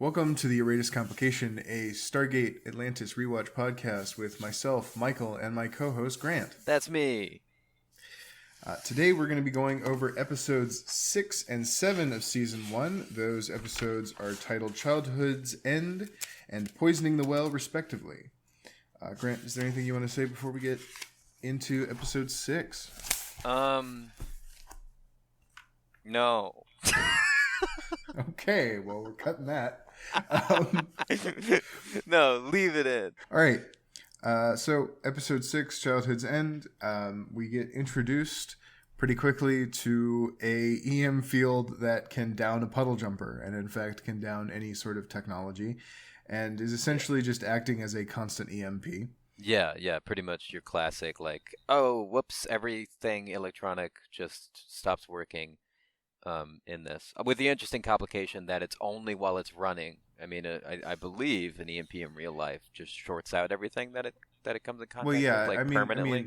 Welcome to the Iratus Complication, a Stargate Atlantis rewatch podcast with myself, Michael, and my co-host, Grant. That's me. Today we're going to be going over episodes 6 and 7 of Season 1. Those episodes are titled Childhood's End and Poisoning the Well, respectively. Grant, is there anything you want to say before we get into episode 6? No. Okay, well, we're cutting that. No, leave it in. All right. So episode 6, Childhood's End, we get introduced pretty quickly to a EM field that can down a puddle jumper, and in fact can down any sort of technology, and is essentially just acting as a constant EMP. Yeah, pretty much your classic, like, oh, whoops, everything electronic just stops working in this. With the interesting complication that it's only while it's running. I mean, I believe an EMP in real life just shorts out everything that it comes in contact with, like, permanently.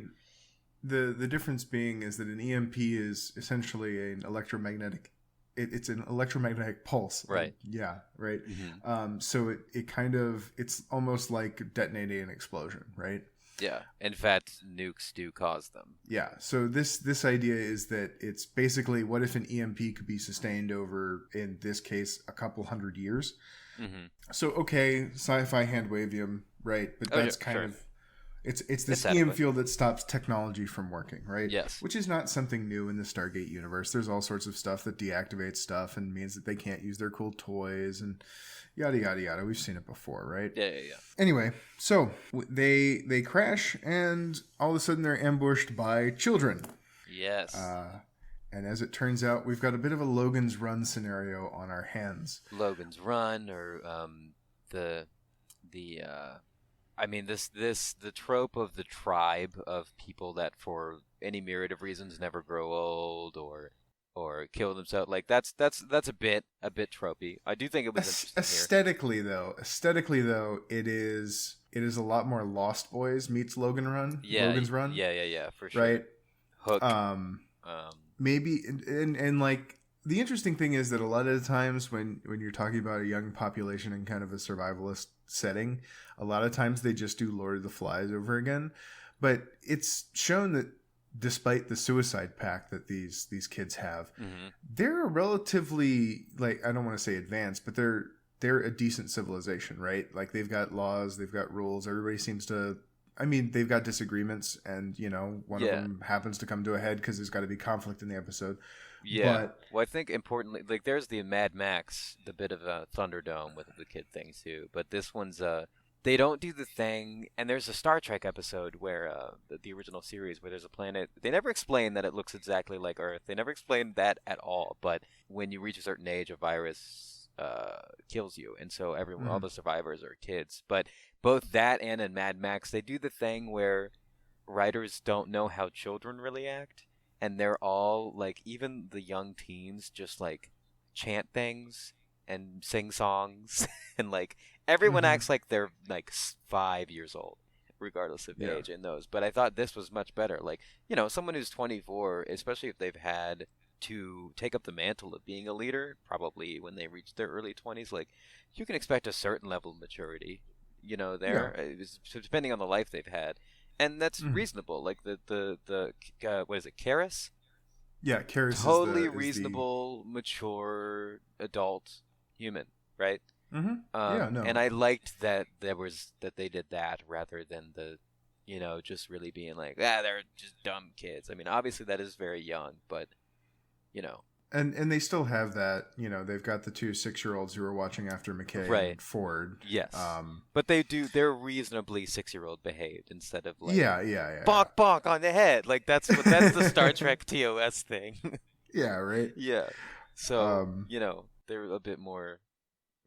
The difference being is that an EMP is essentially an electromagnetic. It's an electromagnetic pulse. Right. Right. Mm-hmm. So it's almost like detonating an explosion, right? Yeah. In fact, nukes do cause them. Yeah. So this idea is that it's basically, what if an EMP could be sustained over, in this case, a couple hundred years? Mm-hmm. So okay, sci-fi handwavium, right? But that's it's this EM field that stops technology from working, right? Yes. Which is not something new in the Stargate universe. There's all sorts of stuff that deactivates stuff and means that they can't use their cool toys and yada yada yada. We've seen it before, right? Yeah. Anyway, so they crash, and all of a sudden they're ambushed by children. Yes. And as it turns out, we've got a bit of a Logan's Run scenario on our hands. Logan's Run, or the trope of the tribe of people that for any myriad of reasons never grow old or kill themselves. Like that's a bit tropey. I do think it was interesting aesthetically though, it is a lot more Lost Boys meets Logan's Run. Yeah, for sure. Right. Hook. Maybe and like, the interesting thing is that a lot of the times when you're talking about a young population in kind of a survivalist setting, a lot of times they just do Lord of the Flies over again. But it's shown that despite the suicide pact that these kids have, mm-hmm. they're a relatively, like, I don't want to say advanced, but they're a decent civilization, right? Like, they've got laws, they've got rules. Everybody seems to, I mean, they've got disagreements, and one of them happens to come to a head because there's got to be conflict in the episode. Yeah. But, well, I think importantly, like, there's the Mad Max, the bit of a Thunderdome with the kid thing too. But this one's they don't do the thing. And there's a Star Trek episode where the original series, where there's a planet. They never explain that it looks exactly like Earth. They never explain that at all. But when you reach a certain age, a virus kills you, and so all the survivors are kids. But both that and in Mad Max, they do the thing where writers don't know how children really act. And they're all, like, even the young teens just, like, chant things and sing songs. And, like, everyone acts like they're, like, 5 years old, regardless of age in those. But I thought this was much better. Like, someone who's 24, especially if they've had to take up the mantle of being a leader, probably when they reach their early 20s, like, you can expect a certain level of maturity, depending on the life they've had. And that's reasonable. Like the what is it, Karis? Yeah, Karis totally reasonable, mature adult human, right? Mm-hmm. And I liked that they did that rather than the, just really being like, they're just dumb kids. I mean, obviously that is very young, but And they still have that, they've got the 2 6-year-olds who are watching after McKay and Ford. Yes. But they're reasonably 6-year-old behaved instead of like bonk on the head. Like that's the Star Trek TOS thing. Yeah, right. Yeah. So, they're a bit more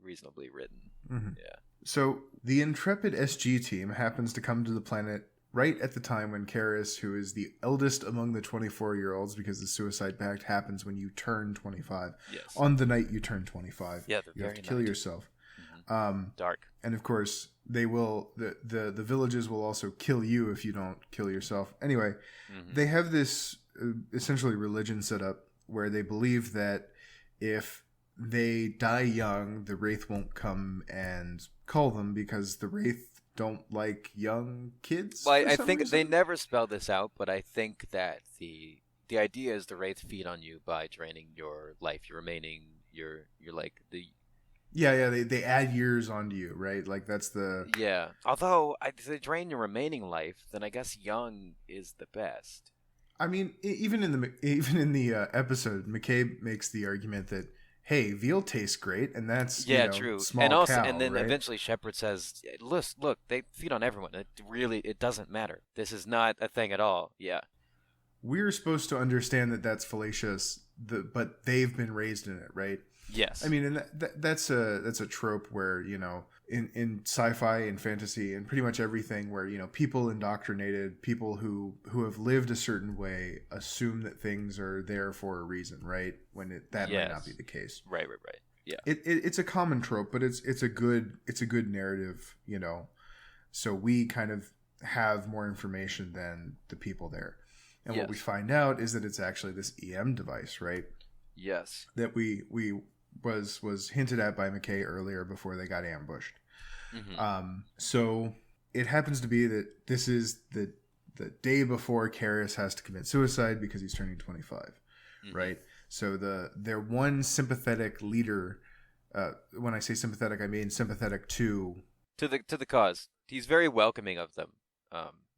reasonably written. Mm-hmm. Yeah. So the intrepid SG team happens to come to the planet right at the time when Karis, who is the eldest among the 24-year-olds, because the suicide pact happens when you turn 25. Yes. On the night you turn 25. Yeah, you have to kill yourself. Mm-hmm. Dark. And of course, they will. The villages will also kill you if you don't kill yourself. Anyway, they have this essentially religion set up where they believe that if they die young, the Wraith won't come and call them because the Wraith don't like young kids Well, for I some think they reason. never spell this out, but I think that the idea is the wraiths feed on you by draining your life, your remaining, your like the Yeah, they add years onto you, right? Like that's the. yeah. Although if they drain your remaining life, then I guess young is the best. I mean, even in the episode, McCabe makes the argument that hey, veal tastes great, and that's Yeah, true. And small also, and cow, then right? eventually Shepard says, look, they feed on everyone. It doesn't matter. This is not a thing at all." Yeah. We're supposed to understand that that's fallacious, but they've been raised in it, right? I Yes. mean, and that's a trope where in sci-fi and fantasy and pretty much everything where people indoctrinated, people who have lived a certain way assume that things are there for a reason, right? When that might not be Yes. the case. Right. Yeah. It's a common trope, but it's a good narrative, So we kind of have more information than the people there. And what we Yes. find out is that it's actually this EM device, right? Yes. That we was hinted at by McKay earlier before they got ambushed. Hmm. So it happens to be that this is the day before Karras has to commit suicide because he's turning 25, right? So their one sympathetic leader, when I say sympathetic, I mean sympathetic To the cause. He's very welcoming of them.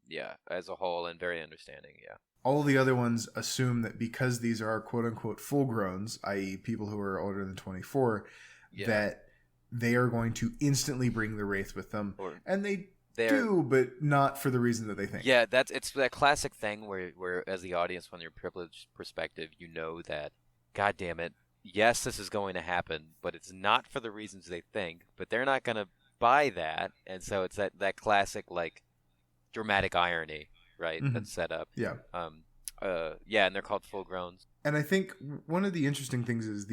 Yeah, as a whole, and very understanding. Yeah. all the other ones assume that because these are quote unquote full growns, i.e., people who are older than 24, Yeah. that they are going to instantly bring the Wraith with them. Or And they they're do, but not for the reason that they think. yeah. It's that classic thing where as the audience, from your privileged perspective, you know that, God damn it, yes, this is going to happen, but it's not for the reasons they think. But they're not going to buy that, and so it's that classic like dramatic irony, right? Mhm. That's set up. Yeah. Yeah, and they're called full growns. And I think one of the interesting things is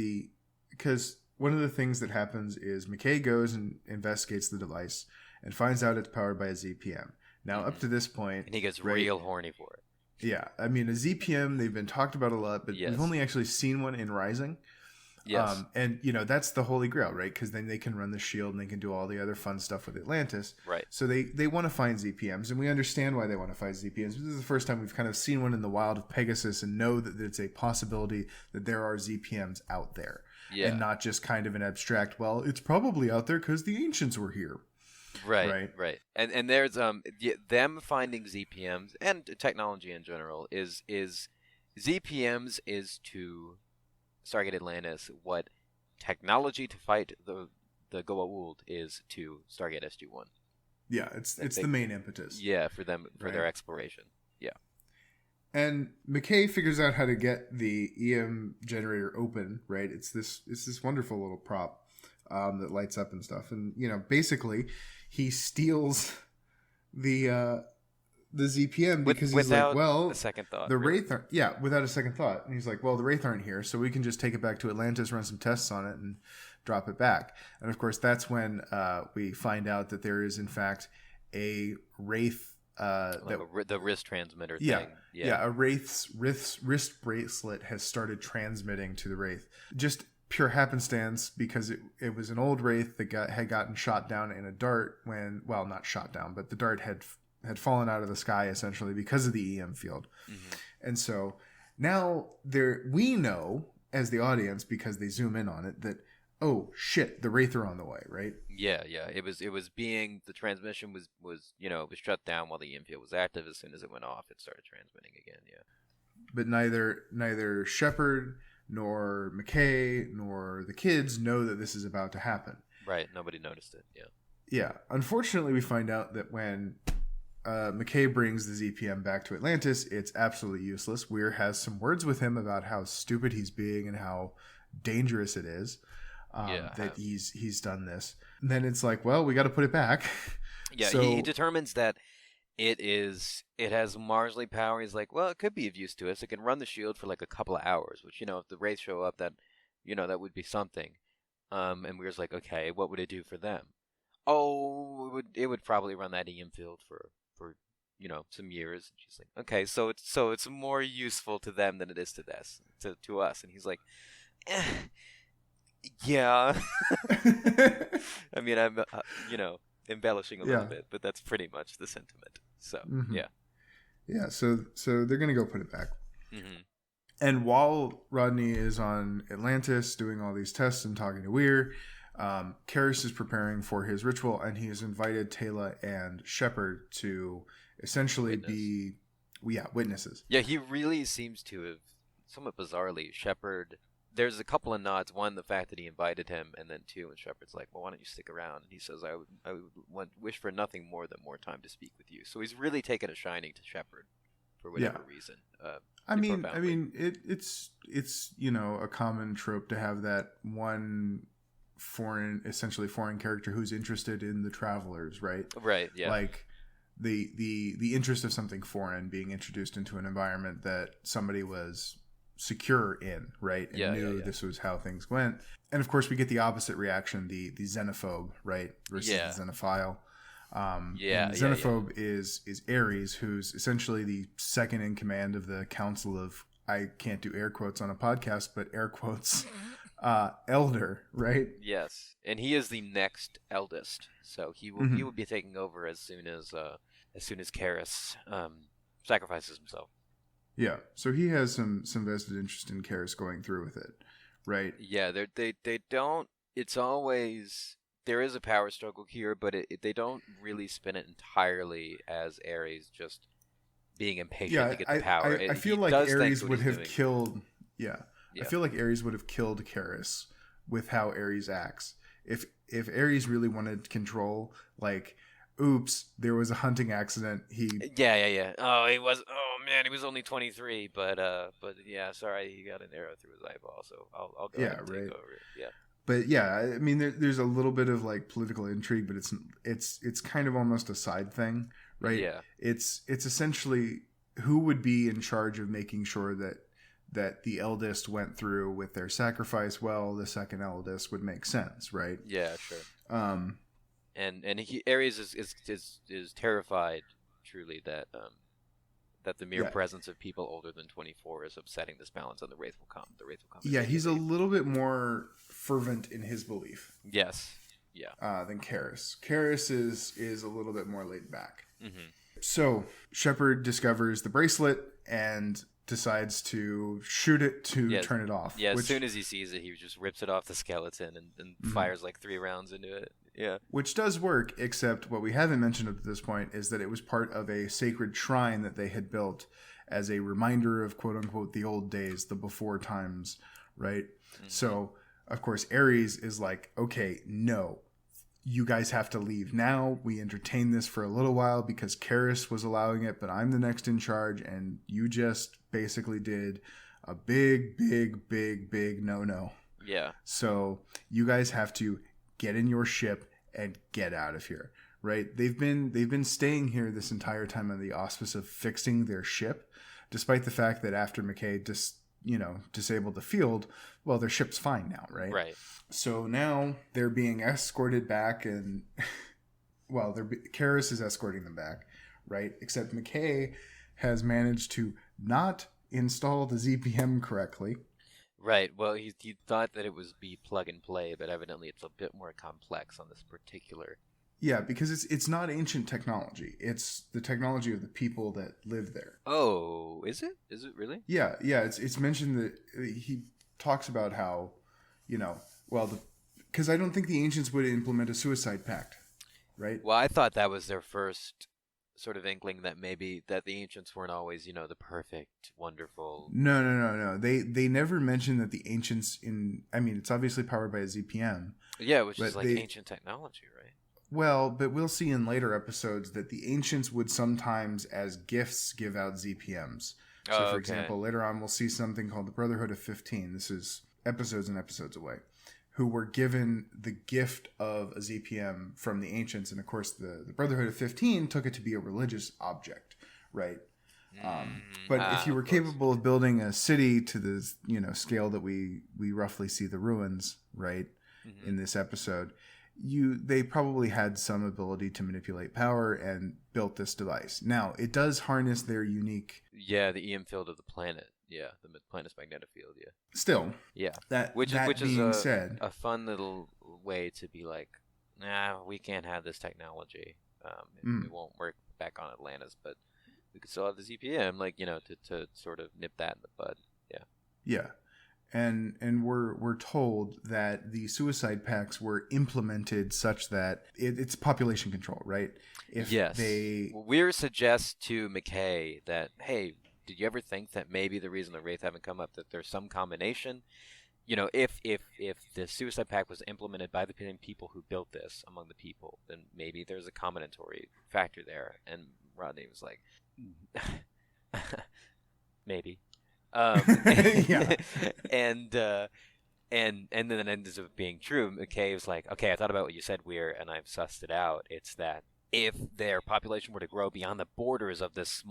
because one of the things that happens is McKay goes and investigates the device and finds out it's powered by a ZPM. Now, up to this point, And he gets right, real horny for it. yeah, I mean, a ZPM, they've been talked about a lot, but Yes. we've only actually seen one in Rising. Yes. And that's the holy grail, right? Because then they can run the shield and they can do all the other fun stuff with Atlantis. Right. So they want to find ZPMs, and we understand why they want to find ZPMs. This is the first time we've kind of seen one in the wild of Pegasus and know that it's a possibility that there are ZPMs out there. Yeah. And not just kind of an abstract, well, it's probably out there because the ancients were here. Right. And there's them finding ZPMs and technology in general is ZPMs is to Stargate Atlantis what technology to fight the Goa'uld is to Stargate SG-1. Yeah, it's the main impetus. Yeah, for them for their exploration. Yeah. And McKay figures out how to get the EM generator open, right? It's this wonderful little prop that lights up and stuff. And basically he steals the ZPM because he's like, well, a second thought. The Wraith aren't, yeah, without a second thought. And he's like, well, the Wraith aren't here, so we can just take it back to Atlantis, run some tests on it, and drop it back. And of course, that's when we find out that there is in fact a Wraith the wrist transmitter thing. Yeah, a Wraith's wrist bracelet has started transmitting to the Wraith. Just pure happenstance because it was an old Wraith that had gotten shot down in a dart not shot down, but the dart had fallen out of the sky essentially because of the EM field. Mm-hmm. And so now we know as the audience, because they zoom in on it, that oh shit, the Wraith are on the way, right? Yeah. It was being the transmission was shut down while the EM field was active. As soon as it went off, it started transmitting again. Yeah. But neither Shepard nor McKay nor the kids know that this is about to happen. Right. Nobody noticed it. Yeah. Yeah. Unfortunately, we find out that when McKay brings the ZPM back to Atlantis, it's absolutely useless. Weir has some words with him about how stupid he's being and how dangerous it is that he's done this. And then it's like, well, we got to put it back. Yeah, so, he determines that it has marginally power. He's like, well, it could be of use to us. It can run the shield for like a couple of hours, which if the Wraiths show up, that that would be something. And Weir's like, okay, what would it do for them? Oh, it would probably run that EM field for some years. And she's like, okay, so it's more useful to them than it is to us. And he's like, Yeah. I mean, I'm, embellishing a little Yeah. bit, but that's pretty much the sentiment. So, Hmm. yeah. Yeah. So they're gonna go put it back. Hmm. And while Rodney is on Atlantis doing all these tests and talking to Weir, Karras is preparing for his ritual, and he has invited Tayla and Shepard to essentially be, witnesses. Yeah, he really seems to have, somewhat bizarrely, Shepard. There's a couple of nods. One, the fact that he invited him, and then two, when Shepard's like, "Well, why don't you stick around?" And he says, I would wish for nothing more than more time to speak with you." So he's really taken a shining to Shepard for whatever reason. I mean, Profoundly. it's a common trope to have that one essentially foreign character who's interested in the travelers, right? Right. Yeah. Like the interest of something foreign being introduced into an environment that somebody was secure in, right? And knew this was how things went. And of course, we get the opposite reaction, the xenophobe, right, versus the xenophile. And the xenophobe is Ares, who's essentially the second in command of the Council of, I can't do air quotes on a podcast, but air quotes, elder, right? Yes, and he is the next eldest, so he will be taking over as soon as Karras sacrifices himself. Yeah, so he has some vested interest in Karras going through with it, right? Yeah, they don't. It's always there is a power struggle here, but they don't really spin it entirely as Ares just being impatient to get the power. I feel like Ares would have killed. Yeah, I feel like Ares would have killed Karras with how Ares acts. If Ares really wanted control, like, oops, there was a hunting accident. Yeah. Oh, he was. Oh man, he was only 23, but yeah, sorry, he got an arrow through his eyeball. So I'll go ahead and take over. Yeah. But yeah, I mean, there's a little bit of like political intrigue, but it's kind of almost a side thing, right? Yeah. It's essentially who would be in charge of making sure that the eldest went through with their sacrifice. Well, the second eldest would make sense, right? Yeah, sure. And Ares is terrified, truly, that the mere presence of people older than 24 is upsetting this balance, and the Wraith will come. Yeah, he's a little bit more fervent in his belief. Yes. Yeah. Than Karras. Karras is a little bit more laid back. Mm-hmm. So Shepard discovers the bracelet and decides to shoot it to turn it off. Yeah, as soon as he sees it, he just rips it off the skeleton and fires like 3 rounds into it. Yeah. Which does work, except what we haven't mentioned up to this point is that it was part of a sacred shrine that they had built as a reminder of, quote unquote, the old days, the before times, right? Mm-hmm. So, of course, Ares is like, okay, no, you guys have to leave now. We entertained this for a little while because Karras was allowing it, but I'm the next in charge, and you just basically did a big no-no. Yeah. So you guys have to get in your ship and get out of here, right? They've been staying here this entire time on the auspice of fixing their ship, despite the fact that after McKay disabled the field, well, their ship's fine now, right? Right. So now they're being escorted back, and well, Karras is escorting them back, right? Except McKay has managed to not install the ZPM correctly. Right. Well, he thought that it was be plug and play, but evidently it's a bit more complex on this particular. Yeah, because it's not ancient technology. It's the technology of the people that live there. Oh, is it? Is it really? Yeah. It's mentioned that he talks about how, because I don't think the ancients would implement a suicide pact, right? Well, I thought that was their first sort of inkling that maybe that the ancients weren't always, the perfect, wonderful. No. They never mentioned that the ancients it's obviously powered by a ZPM. Yeah, which is like ancient technology, right? Well, but we'll see in later episodes that the ancients would sometimes, as gifts, give out ZPMs. So, for example, later on we'll see something called the Brotherhood of 15. This is episodes and episodes away, who were given the gift of a ZPM from the ancients. And, of course, the Brotherhood of 15 took it to be a religious object, right? But if you were capable of building a city to the scale that we roughly see the ruins, right, in this episode, they probably had some ability to manipulate power and built this device. Now, it does harness their unique... Yeah, the EM field of the planet. Yeah, the planet's magnetic field. Yeah. Still, Yeah. that Which is being said, a fun little way to be like, nah, we can't have this technology. It won't work back on Atlantis, but we could still have the ZPM, like, to sort of nip that in the bud. Yeah. yeah. And we're told that the suicide pacts were implemented such that it's population control, right? Yes. Weir suggests to McKay that, hey, did you ever think that maybe the reason the Wraith haven't come up, that there's some combination? If the suicide pact was implemented by the people who built this among the people, then maybe there's a combinatory factor there. And Rodney was like, maybe. Yeah. and then it ends up being true. McKay was like, okay, I thought about what you said, Weir, and I've sussed it out. It's that if their population were to grow beyond the borders of this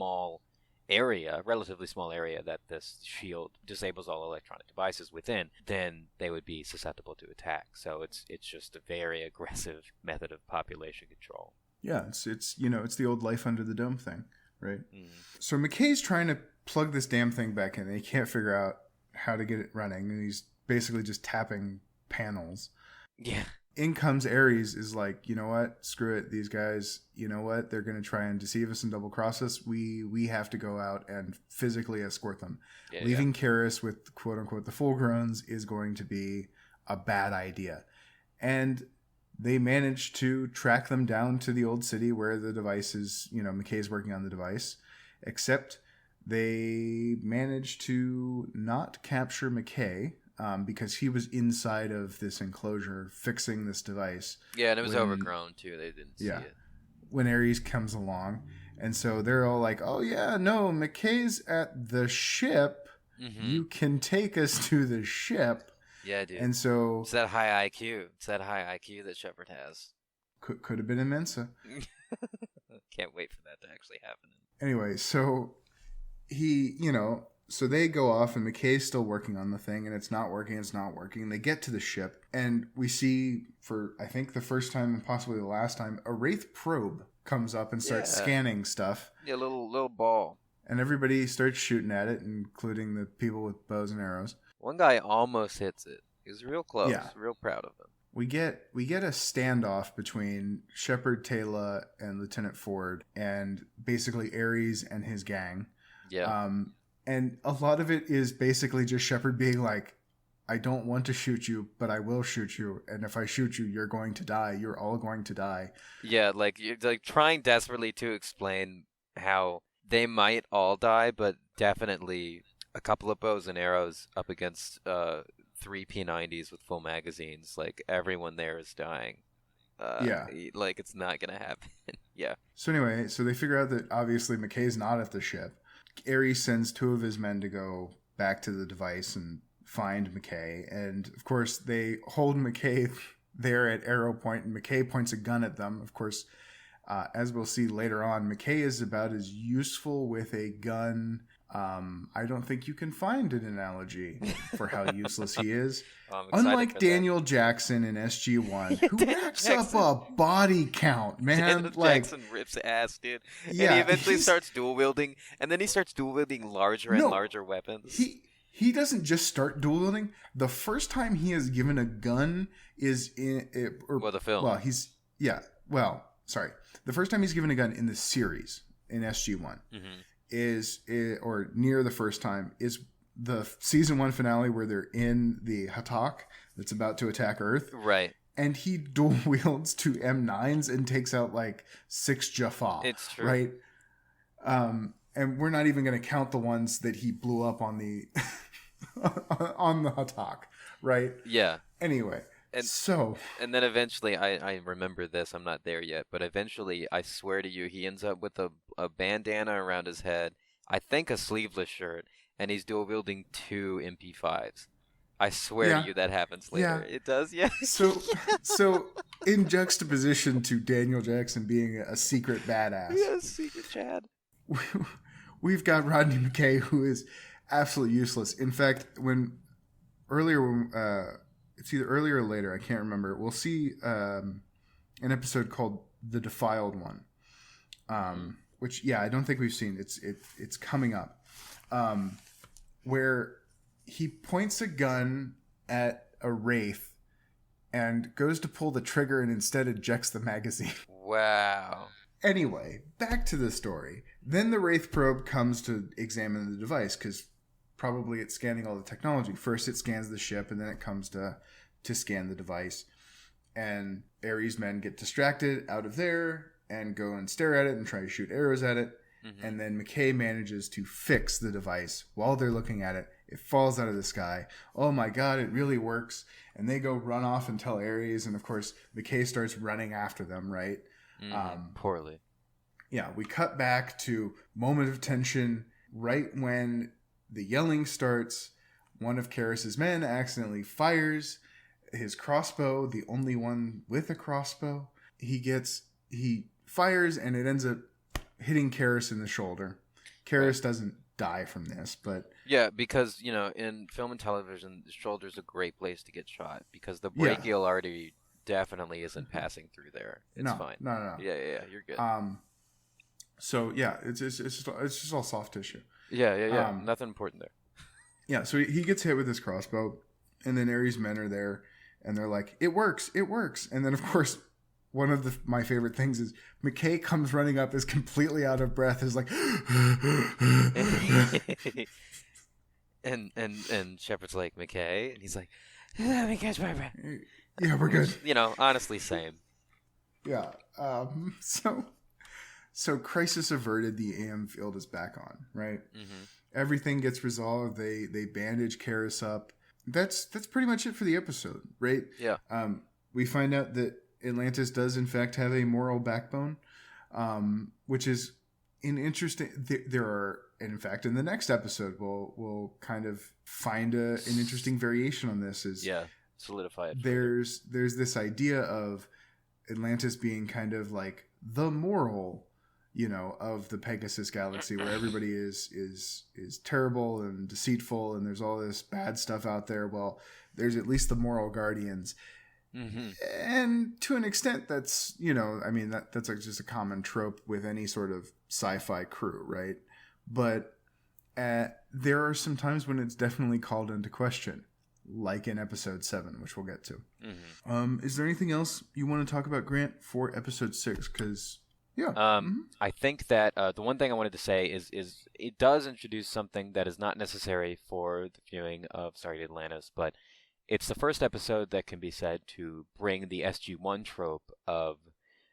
relatively small area that this shield disables all electronic devices within, then they would be susceptible to attack. So it's just a very aggressive method of population control. Yeah, it's the old life under the dome thing, right? So McKay's trying to plug this damn thing back in, and he can't figure out how to get it running, and he's basically just tapping panels. Yeah. In comes Ares, is like, you know what? Screw it. These guys, you know what? They're going to try and deceive us and double cross us. We have to go out and physically escort them. Leaving Karis with quote unquote the full growns is going to be a bad idea. And they manage to track them down to the old city where the device is, McKay's working on the device, except they manage to not capture McKay because he was inside of this enclosure fixing this device. Yeah, and it was overgrown too. They didn't see it. When Ares comes along. And so they're all like, oh yeah, no, McKay's at the ship. Mm-hmm. You can take us to the ship. Yeah, dude. And so... It's that high IQ. It's that high IQ that Shepard has. Could have been in Mensa. Can't wait for that to actually happen. Anyway, so... so they go off and McKay's still working on the thing and it's not working. They get to the ship and we see, for I think the first time and possibly the last time, a Wraith probe comes up and starts scanning stuff. Yeah, little ball. And everybody starts shooting at it, including the people with bows and arrows. One guy almost hits it. He was real close. Yeah. Real proud of him. We get a standoff between Shepard, Taylor, and Lieutenant Ford, and basically Ares and his gang. Yeah. And a lot of it is basically just Shepard being like, I don't want to shoot you, but I will shoot you. And if I shoot you, you're going to die. You're all going to die. Yeah, you're trying desperately to explain how they might all die, but definitely a couple of bows and arrows up against 3 P90s with full magazines. Everyone there is dying. It's not going to happen. Yeah. So anyway, they figure out that obviously McKay's not at the ship. Ares sends 2 of his men to go back to the device and find McKay. And, of course, they hold McKay there at arrow point, and McKay points a gun at them. Of course, as we'll see later on, McKay is about as useful with a gun. I don't think you can find an analogy for how useless he is. Unlike Daniel Jackson in SG-1, who racks up a body count, man. Daniel Jackson rips ass, dude. Yeah, and he eventually starts dual wielding, and then he starts dual wielding larger and larger weapons. He doesn't just start dual wielding. The first time he is given a gun is in the film. Well, the first time he's given a gun in the series in SG-1. Mm-hmm. Or near the first time, is the season 1 finale where they're in the Hatak that's about to attack Earth. Right. And he dual wields 2 M9s and takes out 6 Jaffa. It's true. Right. And we're not even going to count the ones that he blew up on the on the Hatak. Right. Yeah. Anyway. And then eventually, I remember this, I'm not there yet, but eventually, I swear to you, he ends up with a bandana around his head, I think a sleeveless shirt, and he's dual wielding 2 MP5s. I swear to you that happens later. Yeah. It does, yeah. So in juxtaposition to Daniel Jackson being a secret badass. Yeah, secret Chad. We've got Rodney McKay, who is absolutely useless. In fact, it's either earlier or later, I can't remember. We'll see an episode called The Defiled One, which, I don't think we've seen. It's coming up. where he points a gun at a wraith and goes to pull the trigger and instead ejects the magazine. Wow. Anyway, back to the story. Then the wraith probe comes to examine the device because probably it's scanning all the technology. First it scans the ship and then it comes to scan the device. And Ares' men get distracted out of there and go and stare at it and try to shoot arrows at it. Mm-hmm. And then McKay manages to fix the device while they're looking at it. It falls out of the sky. Oh my God, it really works. And they go run off and tell Ares. And of course, McKay starts running after them, right? Poorly. Yeah, we cut back to moment of tension right when the yelling starts. One of Karras's men accidentally fires his crossbow, the only one with a crossbow. He fires and it ends up hitting Karras in the shoulder. Karras doesn't die from this, but yeah, because in film and television, the shoulder's a great place to get shot because the brachial artery definitely isn't passing through there. It's fine. No. Yeah, you're good. So yeah, it's just all soft tissue. Yeah. Nothing important there. Yeah, so he gets hit with his crossbow, and then Ares' men are there, and they're like, "It works." And then of course, one of my favorite things is McKay comes running up, is completely out of breath, is like, and Shepard's like, "McKay," and he's like, "Let me catch my breath." Yeah, we're good. Honestly, same. Yeah. So crisis averted. The AM field is back on, right? Mm-hmm. Everything gets resolved. They bandage Karras up. That's pretty much it for the episode, right? Yeah. We find out that Atlantis does in fact have a moral backbone, which is an interesting. There are, in fact, in the next episode, we'll kind of find an interesting variation on this. Solidify it. There's this idea of Atlantis being kind of like the moral, of the Pegasus galaxy, where everybody is terrible and deceitful, and there's all this bad stuff out there. Well, there's at least the moral guardians. Mm-hmm. And to an extent, that's that's just a common trope with any sort of sci-fi crew, right? But there are some times when it's definitely called into question, like in episode 7, which we'll get to. Mm-hmm. Is there anything else you want to talk about, Grant, for episode 6? Because I think that the one thing I wanted to say is it does introduce something that is not necessary for the viewing of Stargate Atlantis, but it's the first episode that can be said to bring the SG-1 trope of,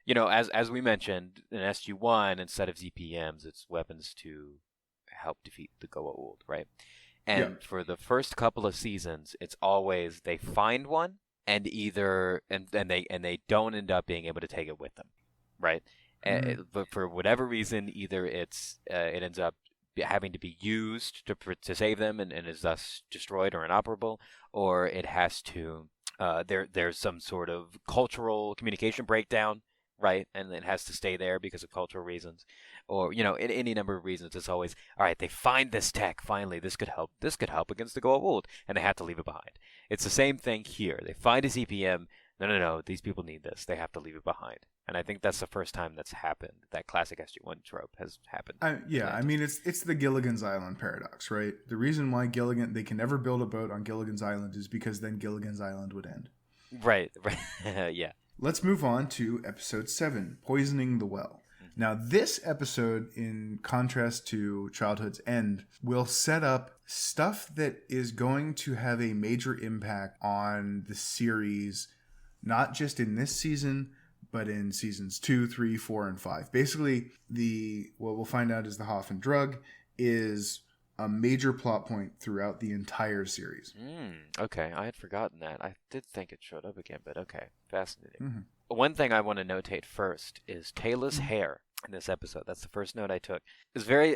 as we mentioned, in SG-1, instead of ZPMs, it's weapons to help defeat the Goa'uld, right? And for the first couple of seasons, it's always they find one and they don't end up being able to take it with them, right? Mm-hmm. But for whatever reason, either it ends up having to be used to save them and is thus destroyed or inoperable, or it has to there's some sort of cultural communication breakdown, right? And it has to stay there because of cultural reasons, or any number of reasons. It's always, all right, they find this tech, finally this could help against the Goa'uld, and they have to leave it behind. It's the same thing here. They find a ZPM. No, these people need this, they have to leave it behind. And I think that's the first time that's happened. That classic SG-1 trope has happened. It's the Gilligan's Island paradox, right? The reason why they can never build a boat on Gilligan's Island is because then Gilligan's Island would end. Right. Yeah. Let's move on to episode 7, Poisoning the Well. Mm-hmm. Now, this episode, in contrast to Childhood's End, will set up stuff that is going to have a major impact on the series, not just in this season, but in seasons 2, 3, 4, and 5. Basically, what we'll find out is the Hoffman drug is a major plot point throughout the entire series. Okay, I had forgotten that. I did think it showed up again, but okay, fascinating. Mm-hmm. One thing I want to notate first is Taylor's hair in this episode. That's the first note I took. It's very,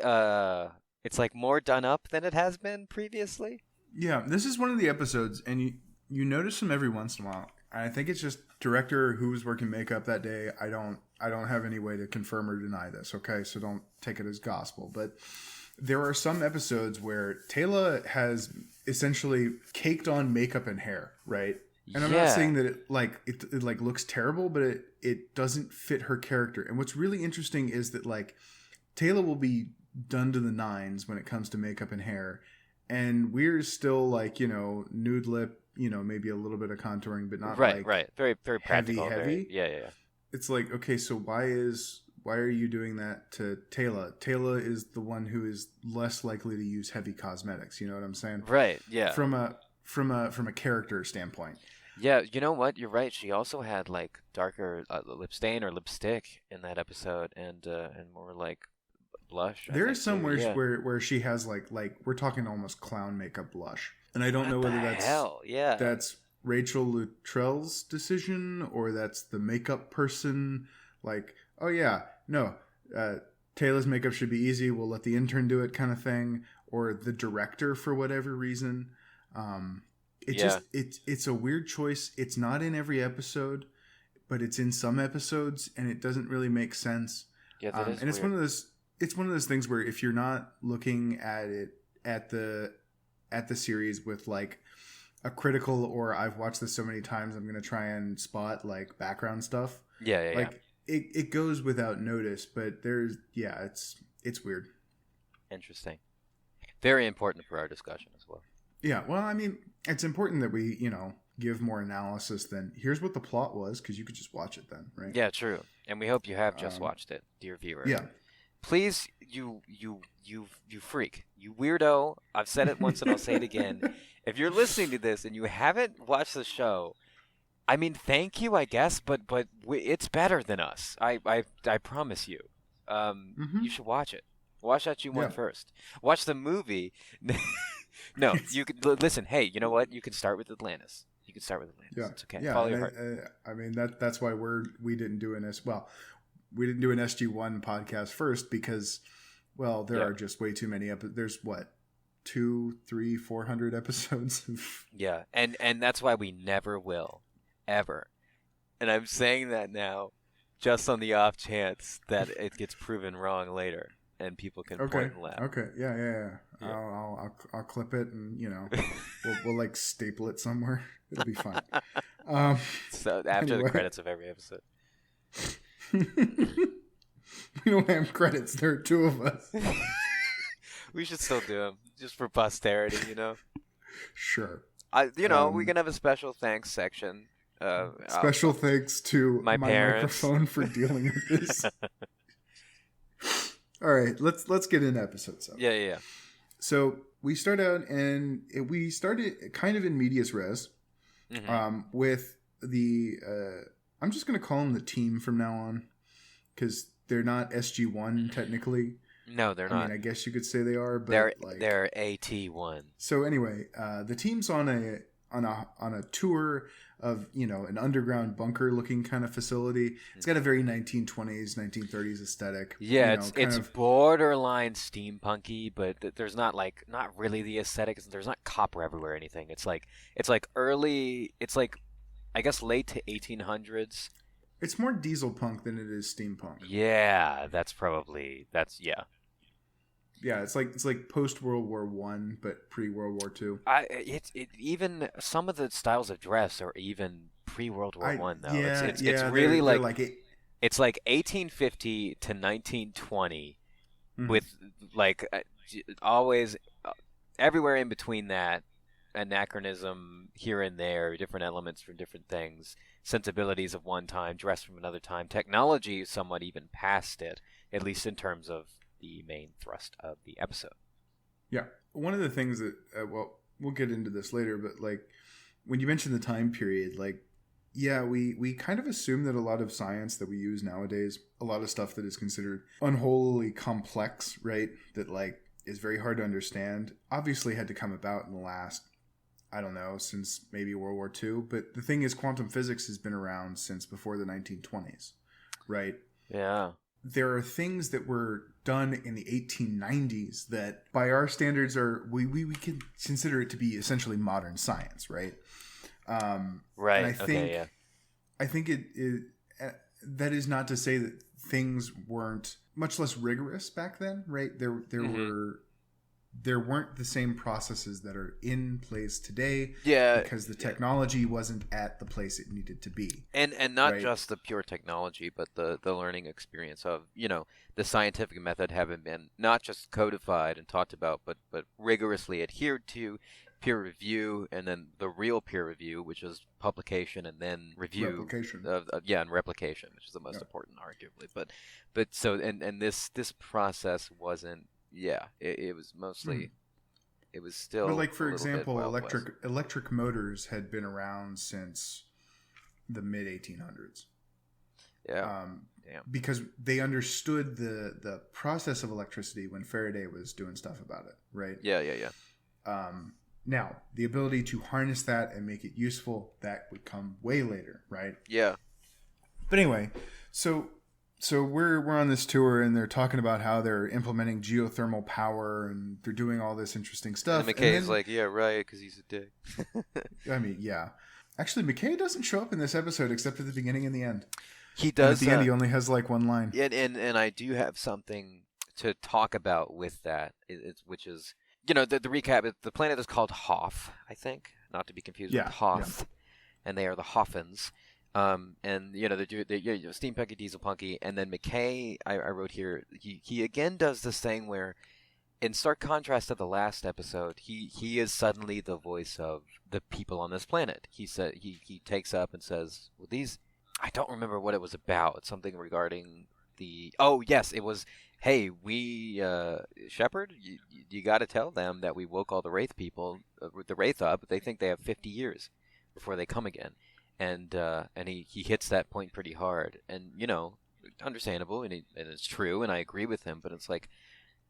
it's like more done up than it has been previously. Yeah, this is one of the episodes, and you notice them every once in a while. I think it's just director who was working makeup that day. I don't have any way to confirm or deny this, okay? So don't take it as gospel. But there are some episodes where Taylor has essentially caked on makeup and hair, right? And I'm not saying that it looks terrible, but it doesn't fit her character. And what's really interesting is that Taylor will be done to the nines when it comes to makeup and hair. and Weir's still like, nude lip, maybe a little bit of contouring, but not Right, like right. Very, very heavy, practical. heavy. Yeah, yeah, yeah. It's like, okay, so why are you doing that to Taylor? Taylor is the one who is less likely to use heavy cosmetics. You know what I'm saying? Right. Yeah. From a character standpoint. Yeah. You know what? You're right. She also had like darker lip stain or lipstick in that episode, and more like blush. I There think, is some too. where Yeah. where she has like we're talking almost clown makeup blush, and I don't know What whether the hell? Yeah. that's Rachel Luttrell's decision or that's the makeup person. Like, oh yeah, no, Taylor's makeup should be easy. We'll let the intern do it, kind of thing, or the director for whatever reason. It's a weird choice. It's not in every episode, but it's in some episodes, and it doesn't really make sense. Yeah, that is and it's weird. it's one of those things where if you're not looking at it at the series with like a critical or I've watched this so many times I'm going to try and spot like background stuff. Yeah, yeah, Like it goes without notice, but it's weird. Interesting. Very important for our discussion as well. Yeah, well, I mean, it's important that we, give more analysis than here's what the plot was, because you could just watch it then, right? Yeah, true. And we hope you have just watched it, dear viewer. Yeah. Please, you freak, you weirdo. I've said it once and I'll say it again. If you're listening to this and you haven't watched the show, I mean, thank you, I guess, but it's better than us. I promise you. You should watch it. Watch that one first. Watch the movie. No, you could listen. Hey, you know what? You can start with Atlantis. Yeah. It's okay. Yeah, Follow your heart. I mean that's why we didn't do an SG1 podcast first because, well, there are just way too many episodes. There's what, 200, 300, 400 episodes of... Yeah, and that's why we never will, ever. And I'm saying that now, just on the off chance that it gets proven wrong later, and people can point and laugh. Okay, yeah. I'll clip it, and we'll like staple it somewhere. It'll be fun. So after the credits of every episode. We don't have credits. There are two of us. We should still do them just for posterity, Sure. We can have a special thanks section. Special thanks to my parents. microphone for dealing with this. All right, let's get into episode 7. Yeah. So we start out, and we started kind of in medias res, with the. I'm just going to call them the team from now on, because they're not SG1 technically. No, they're not. I mean, I guess you could say they are, but they're AT1. So anyway, the team's on a tour of an underground bunker looking kind of facility. It's got a very 1920s, 1930s aesthetic. Yeah, it's borderline steampunky, but there's not really the aesthetic. There's not copper everywhere or anything. It's like early. It's like, I guess, late to 1800s. It's more diesel punk than it is steampunk. Yeah, yeah. Yeah, it's like post World War I, but pre World War II. Even some of the styles of dress are even pre World War I though. Yeah, it's really it's like 1850 to 1920, with like always everywhere in between that, anachronism here and there, different elements from different things, sensibilities of one time, dress from another time, technology somewhat even past it, at least in terms of the main thrust of the episode. Yeah. One of the things that, we'll get into this later, but like when you mention the time period, like, yeah, we kind of assume that a lot of science that we use nowadays, a lot of stuff that is considered unholily complex, right, that like is very hard to understand, obviously had to come about in the last, I don't know, since maybe World War II. But the thing is, quantum physics has been around since before the 1920s, right? Yeah. There are things that were done in the 1890s that by our standards we can consider it to be essentially modern science, right? Right. And I think it that is not to say that things weren't much less rigorous back then, right? There were there weren't the same processes that are in place today. Yeah, because the technology wasn't at the place it needed to be. and not just the pure technology, but the learning experience of, the scientific method having been not just codified and talked about, but rigorously adhered to, peer review, and then the real peer review, which is publication and then review. Replication. And replication, which is the most important, arguably. But so and this process wasn't. Yeah, it was mostly. It was still. But like, for example, electric motors had been around since the mid 1800s. Yeah. Because they understood the process of electricity when Faraday was doing stuff about it, right? Yeah. Now, the ability to harness that and make it useful, that would come way later, right? Yeah. But anyway, so we're on this tour, and they're talking about how they're implementing geothermal power, and they're doing all this interesting stuff. And McKay's like, yeah, right, because he's a dick. I mean, yeah. Actually, McKay doesn't show up in this episode except at the beginning and the end. He does. And at the end, he only has like one line. And I do have something to talk about with that, which is... the recap, the planet is called Hoth, I think, not to be confused with Hoth, and they are the Hoffins. And they're steampunky, dieselpunky, and then McKay, I wrote here, he again does this thing where, in stark contrast to the last episode, he is suddenly the voice of the people on this planet. He said he takes up and says, well, these, I don't remember what it was about. It's something regarding it was. Hey, we, Shepard, you got to tell them that we woke all the Wraith people, the Wraith up. They think they have 50 years before they come again. And he hits that point pretty hard. And, understandable, and it's true, and I agree with him, but it's like,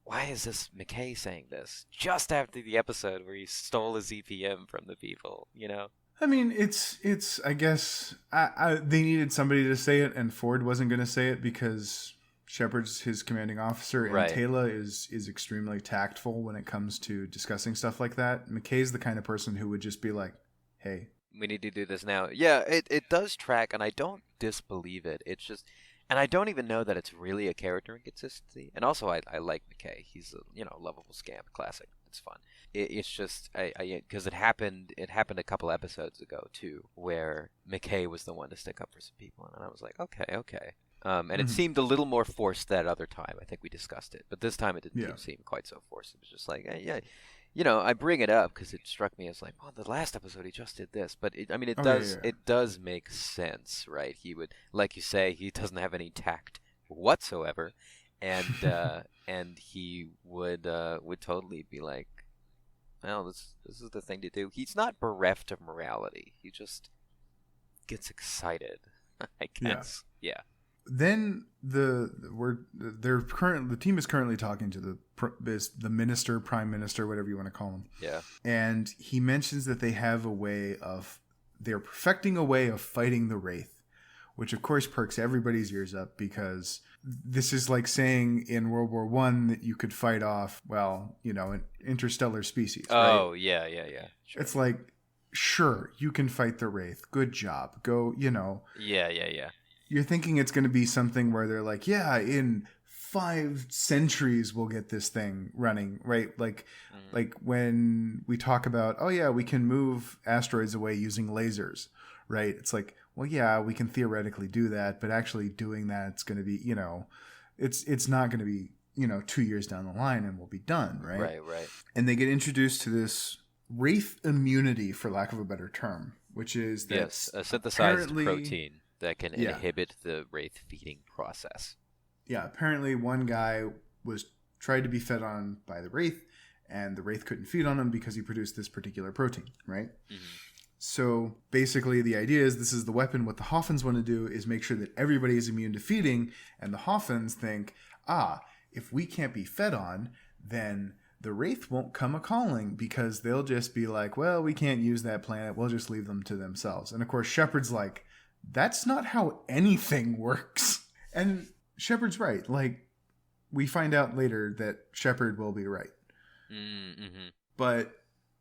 why is this McKay saying this? Just after the episode where he stole his EPM from the people, I mean, it's I guess, they needed somebody to say it, and Ford wasn't going to say it because... Shepard's his commanding officer, and Taylor is extremely tactful when it comes to discussing stuff like that. McKay's the kind of person who would just be like, hey, we need to do this now. Yeah, it does track, and I don't disbelieve it. It's just, and I don't even know that it's really a character inconsistency. And also, I like McKay. He's a lovable scamp, classic. It's fun. It's just because it happened a couple episodes ago too, where McKay was the one to stick up for some people, and I was like, okay. And it seemed a little more forced that other time. I think we discussed it. But this time it didn't seem quite so forced. It was just like, I bring it up because it struck me as like, well, the last episode he just did this. But it does make sense, right? He would, like you say, he doesn't have any tact whatsoever. And and he would totally be like, well, this is the thing to do. He's not bereft of morality. He just gets excited, I guess. Yeah. Then the team is currently talking to the minister, prime minister, whatever you want to call him. Yeah. And he mentions that they're perfecting a way of fighting the Wraith, which of course perks everybody's ears up because this is like saying in World War I that you could fight off, an interstellar species. Oh, right? Yeah. Sure. It's like, sure, you can fight the Wraith. Good job. Go, Yeah. You're thinking it's going to be something where they're like, yeah, in 5 centuries we'll get this thing running, right? Like when we talk about, we can move asteroids away using lasers, right? It's like, well, yeah, we can theoretically do that, but actually doing that's going to be, it's not going to be, 2 years down the line and we'll be done, right? Right. And they get introduced to this Wraith immunity, for lack of a better term, which is that a synthesized protein that can inhibit the Wraith feeding process. Yeah, apparently one guy tried to be fed on by the Wraith, and the Wraith couldn't feed on him because he produced this particular protein, right? Mm-hmm. So basically the idea is this is the weapon. What the Hoffins want to do is make sure that everybody is immune to feeding, and the Hoffins think, if we can't be fed on, then the Wraith won't come a-calling because they'll just be like, well, we can't use that planet. We'll just leave them to themselves. And of course, Shepard's like, that's not how anything works. And Shepard's right. Like, we find out later that Shepard will be right. Mm-hmm. But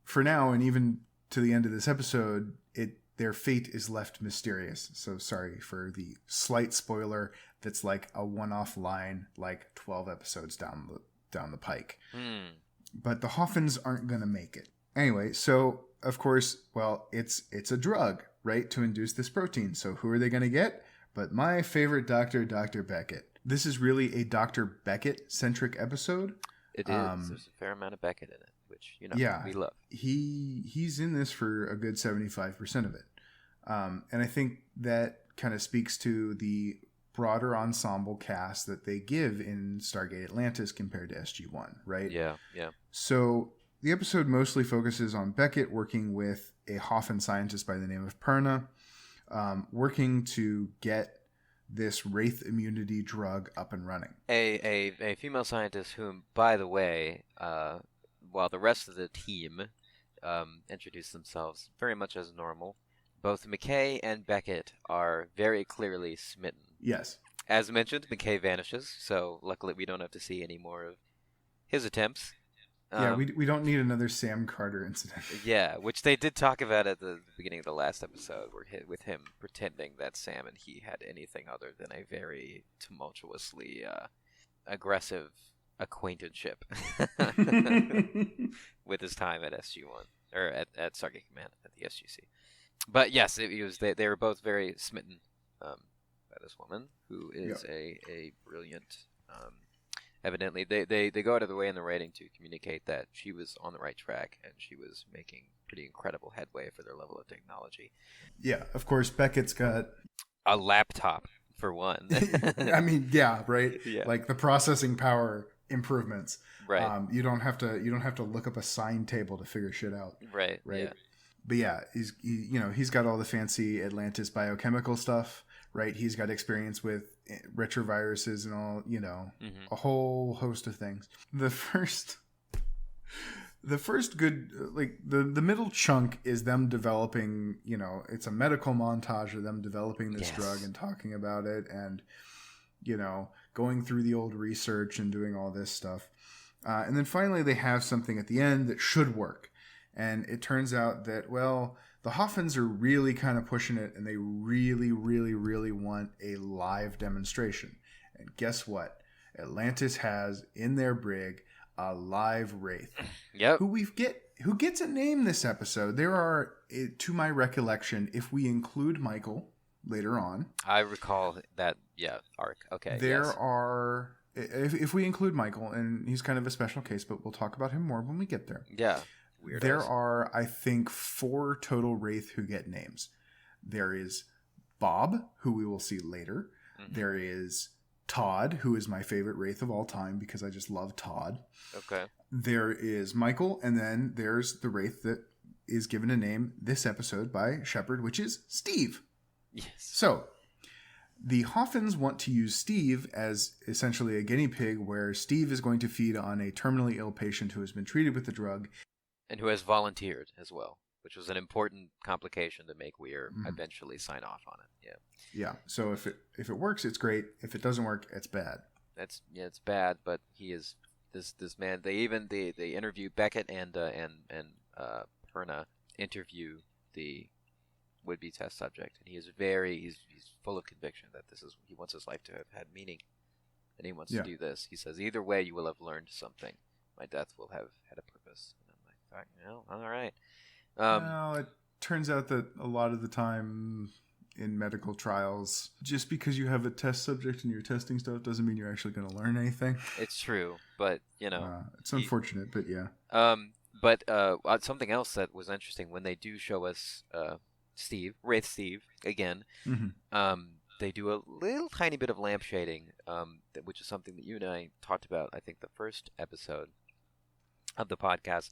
for now, and even to the end of this episode, their fate is left mysterious. So sorry for the slight spoiler that's like a one-off line, like 12 episodes down the pike. but the Hoffins aren't going to make it. Anyway, so of course, well, it's a drug, right, to induce this protein. So who are they going to get? But my favorite doctor, Dr. Beckett. This is really a Dr. Beckett-centric episode. It is. There's a fair amount of Beckett in it, which, we love. He's in this for a good 75% of it. And I think that kind of speaks to the broader ensemble cast that they give in Stargate Atlantis compared to SG-1, right? Yeah. So the episode mostly focuses on Beckett working with a Hoffin scientist by the name of Perna, working to get this Wraith immunity drug up and running. A female scientist whom, by the way, while the rest of the team introduce themselves very much as normal, both McKay and Beckett are very clearly smitten. Yes. As mentioned, McKay vanishes, so luckily we don't have to see any more of his attempts. Yeah, we don't need another Sam Carter incident. Yeah, which they did talk about at the beginning of the last episode, with him pretending that Sam and he had anything other than a very tumultuously aggressive acquaintanceship with his time at SG-1 or at Stargate Command at the SGC. But yes, they were both very smitten by this woman who is a brilliant. Evidently, they go out of the way in the writing to communicate that she was on the right track and she was making pretty incredible headway for their level of technology. Yeah, of course, Beckett's got a laptop for one. I mean, yeah, right. Yeah. Like the processing power improvements. Right. You don't have to look up a sine table to figure shit out. Right. Yeah. But yeah, he's got all the fancy Atlantis biochemical stuff. Right, he's got experience with retroviruses and all, a whole host of things. The first good, like the middle chunk is them developing, it's a medical montage of them developing this drug and talking about it and, going through the old research and doing all this stuff. And then finally they have something at the end that should work. And it turns out that, well, the Hoffins are really kind of pushing it, and they really, really, really want a live demonstration. And guess what? Atlantis has in their brig a live Wraith. Yep. Who gets a name this episode. There are, to my recollection, if we include Michael later on. I recall that, arc. Okay. There are, if we include Michael, and he's kind of a special case, but we'll talk about him more when we get there. Yeah. Weirdos. There are, I think, 4 total Wraith who get names. There is Bob, who we will see later. Mm-hmm. There is Todd, who is my favorite Wraith of all time because I just love Todd. Okay. There is Michael, and then there's the Wraith that is given a name this episode by Shepard, which is Steve. Yes. So, the Hoffins want to use Steve as essentially a guinea pig where Steve is going to feed on a terminally ill patient who has been treated with the drug. And who has volunteered as well, which was an important complication to make Weir eventually sign off on it. Yeah. Yeah. So if it works, it's great. If it doesn't work, it's bad. It's bad. But he is this man. They interview Beckett and Perna interview the would-be test subject, and he's full of conviction that he wants his life to have had meaning, and he wants to do this. He says, either way, you will have learned something. My death will have had a purpose. All right. Well, it turns out that a lot of the time in medical trials, just because you have a test subject and you're testing stuff doesn't mean you're actually going to learn anything. It's true, but it's unfortunate, but yeah. But something else that was interesting when they do show us Wraith Steve again. Mm-hmm. They do a little tiny bit of lamp shading, which is something that you and I talked about. I think the first episode of the podcast,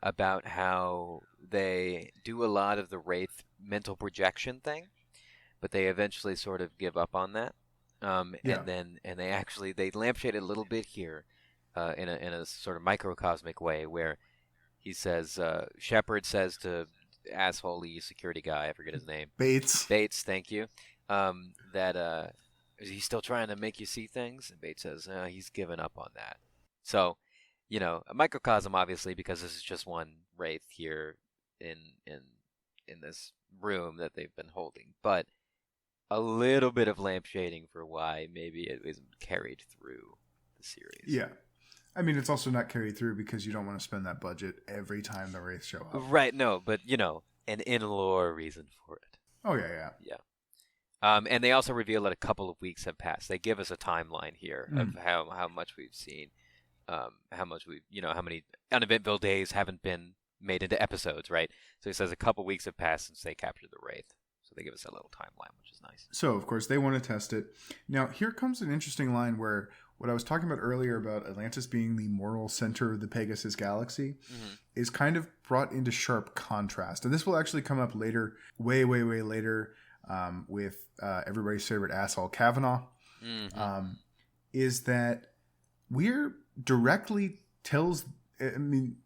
about how they do a lot of the Wraith mental projection thing, but they eventually sort of give up on that. And they lampshade it a little bit here, in a sort of microcosmic way, where he says, Shepard says to assholey security guy, I forget his name. Bates, thank you. That is he still trying to make you see things? And Bates says, he's given up on that. So, a microcosm, obviously, because this is just one Wraith here in this room that they've been holding, but a little bit of lamp shading for why maybe it isn't carried through the series. Yeah. I mean, it's also not carried through because you don't want to spend that budget every time the Wraiths show up. Right, no, but, an in-lore reason for it. Oh, yeah. Yeah. And they also reveal that a couple of weeks have passed. They give us a timeline here of how much we've seen, how much how many uneventful days haven't been made into episodes, right? So he says a couple weeks have passed since they captured the Wraith. So they give us a little timeline, which is nice. So, of course, they want to test it. Now, here comes an interesting line where what I was talking about earlier about Atlantis being the moral center of the Pegasus galaxy is kind of brought into sharp contrast. And this will actually come up later, way later, with everybody's favorite asshole, Kavanaugh, is that Weir directly telling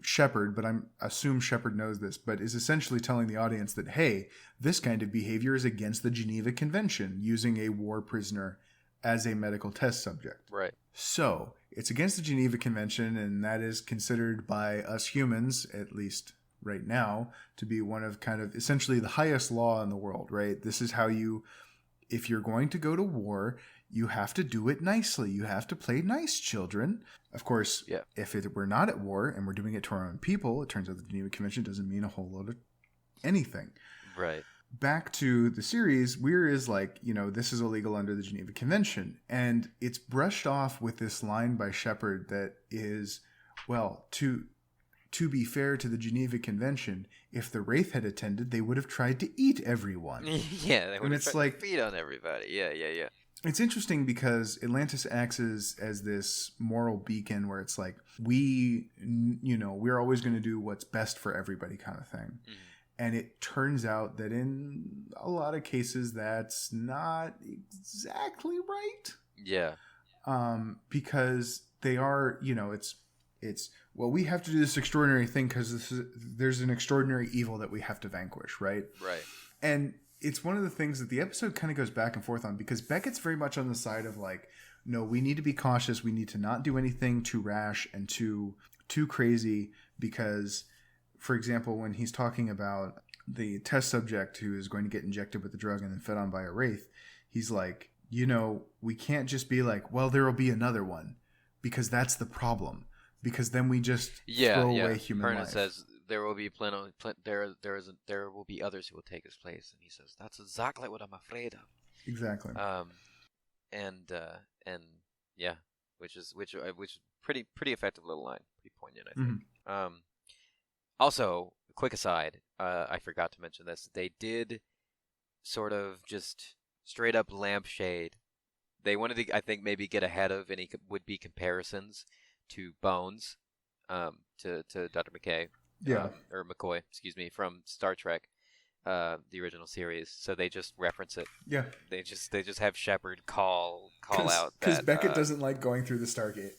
Shepard, but I assume Shepard knows this, but is essentially telling the audience that, hey, this kind of behavior is against the Geneva Convention, using a war prisoner as a medical test subject. Right. So, it's against the Geneva Convention, and that is considered by us humans, at least right now, to be one of kind of essentially the highest law in the world, right? This is how if you're going to go to war, you have to do it nicely. You have to play nice, children. Of course, if we're not at war and we're doing it to our own people, it turns out the Geneva Convention doesn't mean a whole lot of anything. Right. Back to the series, Weir is like, this is illegal under the Geneva Convention. And it's brushed off with this line by Shepard that is, well, to be fair to the Geneva Convention, if the Wraith had attended, they would have tried to eat everyone. Yeah, they would have tried to feed on everybody. Yeah. It's interesting because Atlantis acts as this moral beacon where it's like, we're always going to do what's best for everybody kind of thing. And it turns out that in a lot of cases, that's not exactly right. Yeah. Because they are, it's well, we have to do this extraordinary thing because there's an extraordinary evil that we have to vanquish, right? Right. And it's one of the things that the episode kind of goes back and forth on because Beckett's very much on the side of like, no, we need to be cautious. We need to not do anything too rash and too crazy because, for example, when he's talking about the test subject who is going to get injected with the drug and then fed on by a Wraith, he's like, we can't just be like, well, there will be another one because that's the problem. Because then we just throw away human life. Says there will be there will be others who will take his place, and he says that's exactly what I'm afraid of. Exactly. Which pretty effective little line, pretty poignant, I think. Also, quick aside, I forgot to mention this. They did sort of just straight up lampshade. They wanted to, I think, maybe get ahead of any would-be comparisons to Bones, to Dr. McKay, or McCoy, excuse me, from Star Trek, the original series. So they just reference it. Yeah. They just have Shepard call out because Beckett doesn't like going through the Stargate.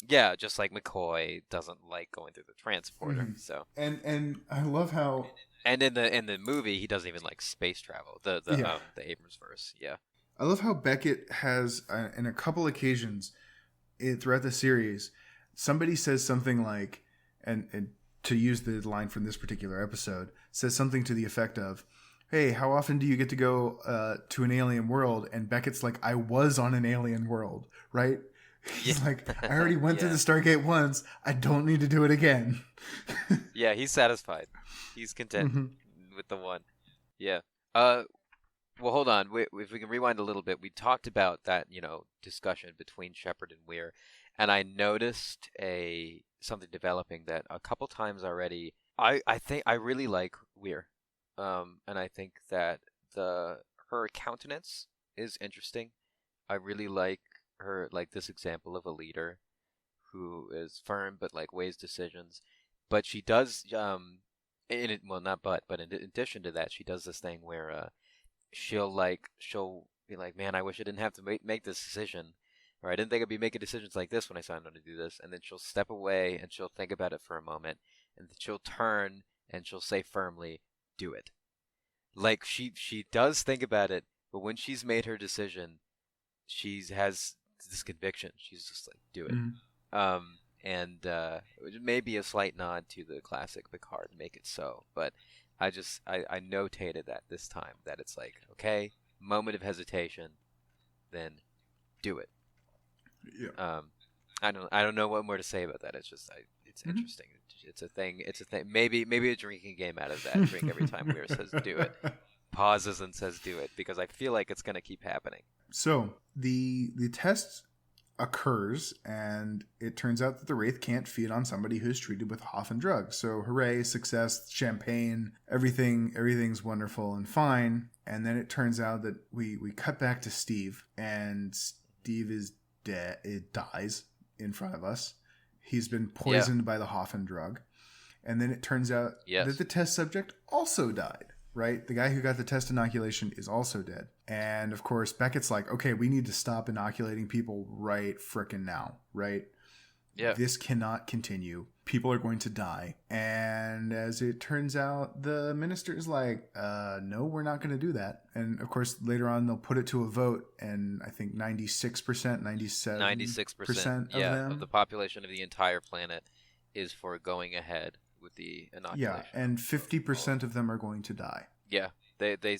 Yeah, just like McCoy doesn't like going through the transporter. So and I love how and in the movie he doesn't even like space travel. The Abrams verse. Yeah. I love how Beckett has in a couple occasions throughout the series, somebody says something like, and to use the line from this particular episode, says something to the effect of, hey, how often do you get to go to an alien world? And Beckett's like, I was on an alien world, right? He's like, I already went through the Stargate once. I don't need to do it again. Yeah, he's satisfied. He's content with the one. Yeah. Well, hold on. If we can rewind a little bit, we talked about that, discussion between Shepard and Weir, and I noticed something developing that a couple times already. I think I really like Weir, and I think that her countenance is interesting. I really like her, like this example of a leader who is firm but like weighs decisions. But she does, but in addition to that, she does this thing where she'll be like, man, I wish I didn't have to make this decision, or I didn't think I'd be making decisions like this when I signed on to do this. And then she'll step away and she'll think about it for a moment, and then she'll turn and she'll say firmly, "Do it." Like she does think about it, but when she's made her decision, she has this conviction. She's just like, "Do it." And it may be a slight nod to the classic Picard, make it so, but I notated that this time, that it's like, okay, moment of hesitation, then do it. Yeah. I don't know what more to say about that. It's just it's interesting. It's a thing. It's a thing. Maybe a drinking game out of that. Drink every time Weir says do it. Pauses and says do it, because I feel like it's going to keep happening. So the test occurs, and it turns out that the Wraith can't feed on somebody who's treated with Hoffen drugs. So hooray, success, champagne, everything's wonderful and fine. And then it turns out that we cut back to Steve, and Steve is dead. It dies in front of us. He's been poisoned by the Hoffen drug. And then it turns out that the test subject also died. Right? The guy who got the test inoculation is also dead. And of course, Beckett's like, okay, we need to stop inoculating people right frickin' now, right? Yeah. This cannot continue. People are going to die. And as it turns out, the minister is like, no, we're not going to do that. And of course, later on, they'll put it to a vote. And I think 96%, 97% of the population of the entire planet is for going ahead with the inoculation. Yeah, and 50% of them are going to die. Yeah, they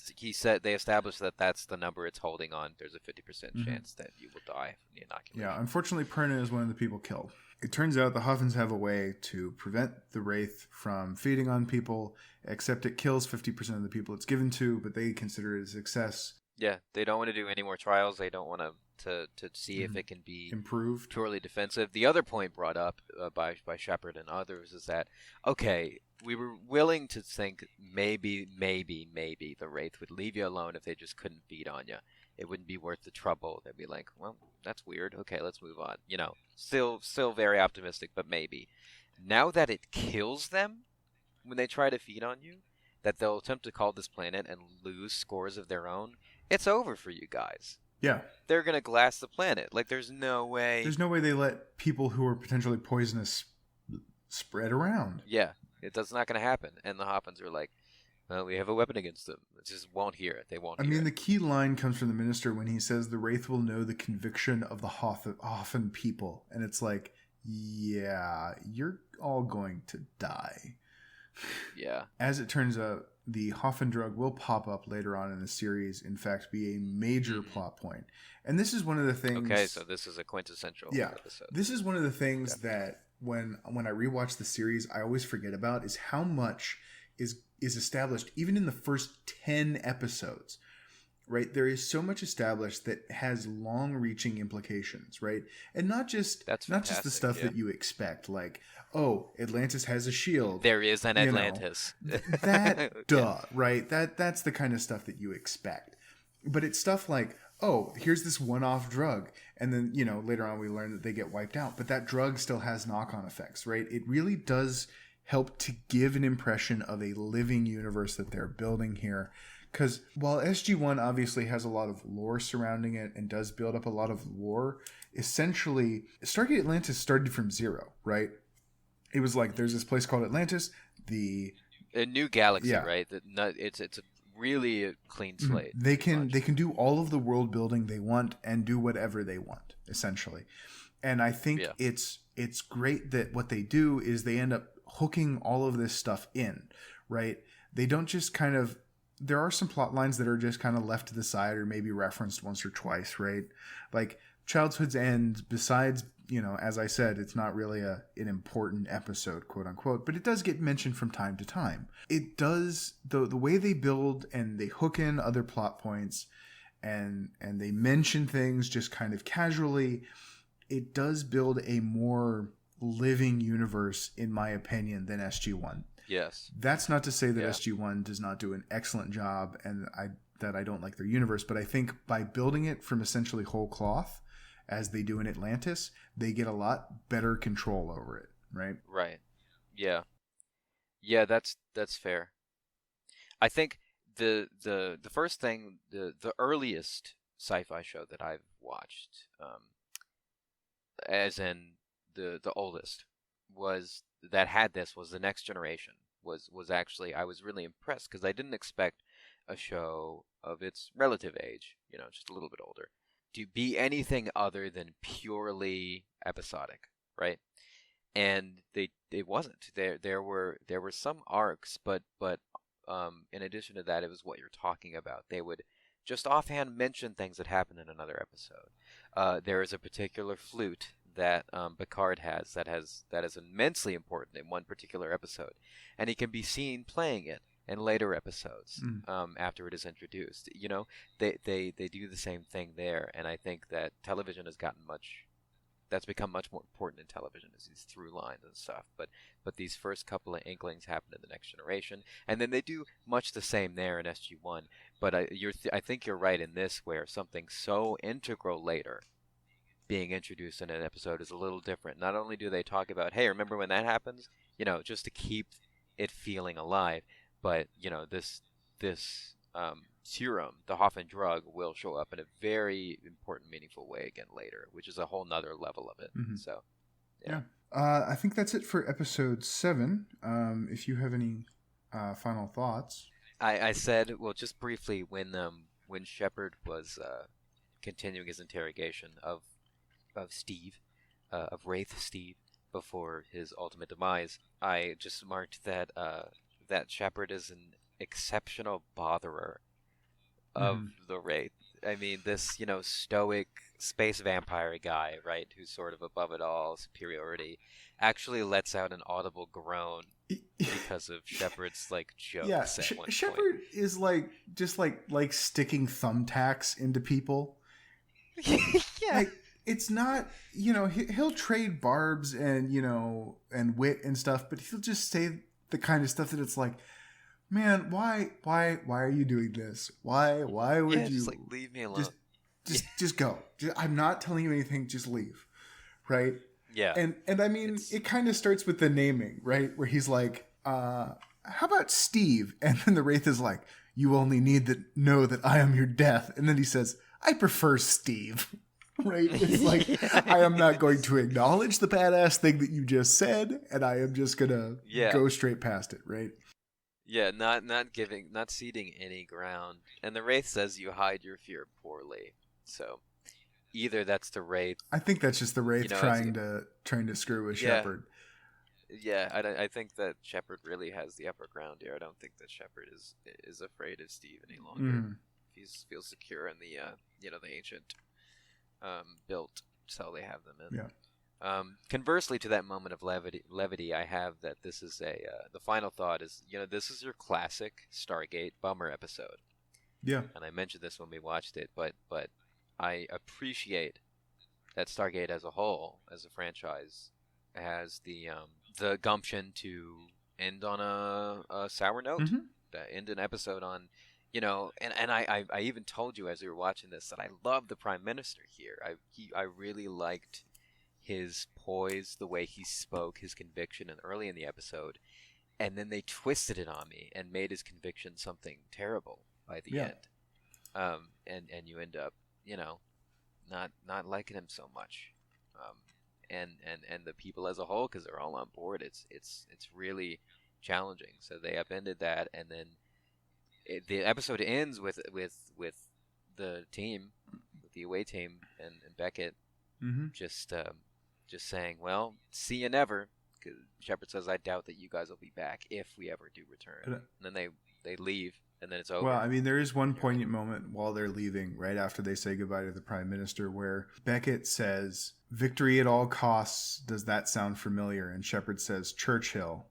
established that that's the number it's holding on. There's a 50% chance that you will die from the inoculation. Yeah, unfortunately, Perna is one of the people killed. It turns out the Hoffens have a way to prevent the Wraith from feeding on people, except it kills 50% of the people it's given to, but they consider it a success. Yeah, they don't want to do any more trials. They don't want to see if it can be improved, purely defensive. The other point brought up by Shepard and others is that, okay, we were willing to think maybe the Wraith would leave you alone if they just couldn't feed on you. It wouldn't be worth the trouble. They'd be like, well, that's weird. Okay, let's move on. You know, still very optimistic, but maybe. Now that it kills them when they try to feed on you, that they'll attempt to call this planet and lose scores of their own, it's over for you guys. Yeah. They're going to glass the planet. Like, there's no way. There's no way they let people who are potentially poisonous spread around. Yeah. That's not going to happen. And the Hoffens are like, well, we have a weapon against them. It just won't hear it. They won't hear it. I mean, the key line comes from the minister when he says the Wraith will know the conviction of the Hoffen people. And it's like, yeah, you're all going to die. Yeah. As it turns out, the Hoffen drug will pop up later on in the series, in fact, be a major plot point. And this is one of the things... Okay, so this is a quintessential episode. This is one of the things that when I rewatch the series, I always forget about, is how much is established, even in the first 10 episodes. Right? There is so much established that has long-reaching implications, right? And not just the stuff that you expect, like, oh, Atlantis has a shield. There is an Atlantis. Right? That's the kind of stuff that you expect. But it's stuff like, oh, here's this one-off drug, and then, later on we learn that they get wiped out, but that drug still has knock-on effects, right? It really does help to give an impression of a living universe that they're building here. Because while SG-1 obviously has a lot of lore surrounding it and does build up a lot of lore, essentially, Stargate Atlantis started from zero, right? It was like, there's this place called Atlantis, a new galaxy, right? It's a really a clean slate. They can do all of the world building they want and do whatever they want, essentially. And I think it's great that what they do is they end up hooking all of this stuff in, right? They don't just kind of... There are some plot lines that are just kind of left to the side or maybe referenced once or twice, right? Like Childhood's End, besides, as I said, it's not really an important episode, quote unquote, but it does get mentioned from time to time. It does, the way they build and they hook in other plot points and they mention things just kind of casually, it does build a more living universe, in my opinion, than SG-1. Yes. That's not to say that SG-1 does not do an excellent job and that I don't like their universe, but I think by building it from essentially whole cloth, as they do in Atlantis, they get a lot better control over it, right? Right. Yeah. Yeah, that's fair. I think the first thing, the earliest sci-fi show that I've watched, as in the oldest, was The Next Generation. Was actually, I was really impressed because I didn't expect a show of its relative age, just a little bit older, to be anything other than purely episodic, right? And it wasn't. There were some arcs, but in addition to that, it was what you're talking about. They would just offhand mention things that happened in another episode. There is a particular flute that Picard that is immensely important in one particular episode, and he can be seen playing it in later episodes after it is introduced. They do the same thing there, and I think that television has gotten that's become much more important in television, is these through lines and stuff. But these first couple of inklings happen in the Next Generation, and then they do much the same there in SG-1. But I think you're right in this, where something so integral later being introduced in an episode is a little different. Not only do they talk about, hey, remember when that happens? Just to keep it feeling alive, but this serum, the Hoffman drug, will show up in a very important, meaningful way again later, which is a whole nother level of it. So, yeah. I think that's it for episode 7. If you have any final thoughts. I said, well, just briefly, when Shepard was continuing his interrogation of Steve, of Wraith Steve, before his ultimate demise, I just marked that that Shepard is an exceptional botherer of the Wraith. I mean, this, stoic space vampire guy, right, who's sort of above it all, superiority, actually lets out an audible groan because of Shepard's jokes. Yeah, at one Shepard point. is just sticking thumbtacks into people. Yeah. It's not, he'll trade barbs and and wit and stuff, but he'll just say the kind of stuff that it's like, man, why are you doing this? Why would you just leave me alone? Just go. I'm not telling you anything. Just leave, right? Yeah. And I mean, it kind of starts with the naming, right? Where he's like, how about Steve? And then the Wraith is like, you only need to know that I am your death. And then he says, I prefer Steve. Right? It's like, I am not going to acknowledge the badass thing that you just said, and I am just gonna go straight past it, right? Yeah, not ceding any ground. And the Wraith says you hide your fear poorly. So either that's the Wraith. I think that's just the Wraith trying to screw with Shepard. Yeah, I think that Shepard really has the upper ground here. I don't think that Shepard is afraid of Steve any longer. He feels secure in the the ancient built cell they have them in. Yeah. Conversely to that moment of levity, I have that this is the final thought is, this is your classic Stargate bummer episode. Yeah. And I mentioned this when we watched it, but I appreciate that Stargate as a whole, as a franchise, has the gumption to end on a sour note, to end an episode on, and I even told you as we were watching this that I love the Prime Minister here. I really liked his poise, the way he spoke, his conviction, and early in the episode, and then they twisted it on me and made his conviction something terrible by the end. And you end up, not liking him so much, and the people as a whole, because they're all on board. It's really challenging. So they upended that, and then the episode ends with the team, with the away team and Beckett, just saying, well, see you never. Because Shepard says, I doubt that you guys will be back if we ever do return. And then they leave, and then it's over. Well, I mean, there is one poignant moment while they're leaving, right after they say goodbye to the Prime Minister, where Beckett says, victory at all costs, does that sound familiar? And Shepard says, Churchill.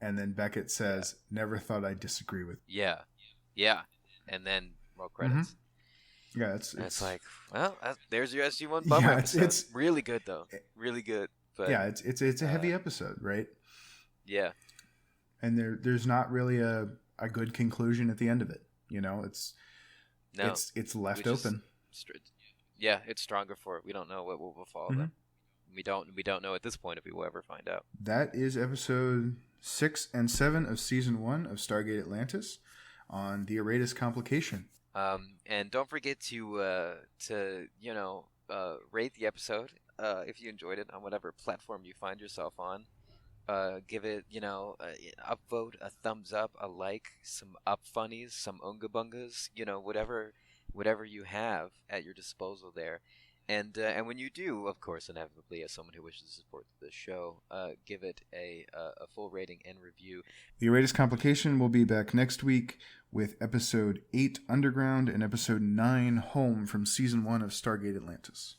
And then Beckett says, never thought I'd disagree with you. Yeah. And then roll credits. Yeah, it's like, well, there's your SG-1 bummer episode. It's really good, though. Really good. But yeah, it's a heavy episode, right? Yeah. And there's not really a good conclusion at the end of it. It's left open. Yeah, it's stronger for it. We don't know what will befall them. We don't know at this point if we will ever find out. That is episode 6 and 7 of season 1 of Stargate Atlantis on the Iratus Complication. And don't forget to rate the episode if you enjoyed it on whatever platform you find yourself on. Give it, an upvote, a thumbs up, a like, some up funnies, some unga bungas, whatever you have at your disposal there. And when you do, of course, inevitably, as someone who wishes to support the show, give it a full rating and review. The Iratus Complication will be back next week with episode 8, Underground, and episode 9, Home, from season 1 of Stargate Atlantis.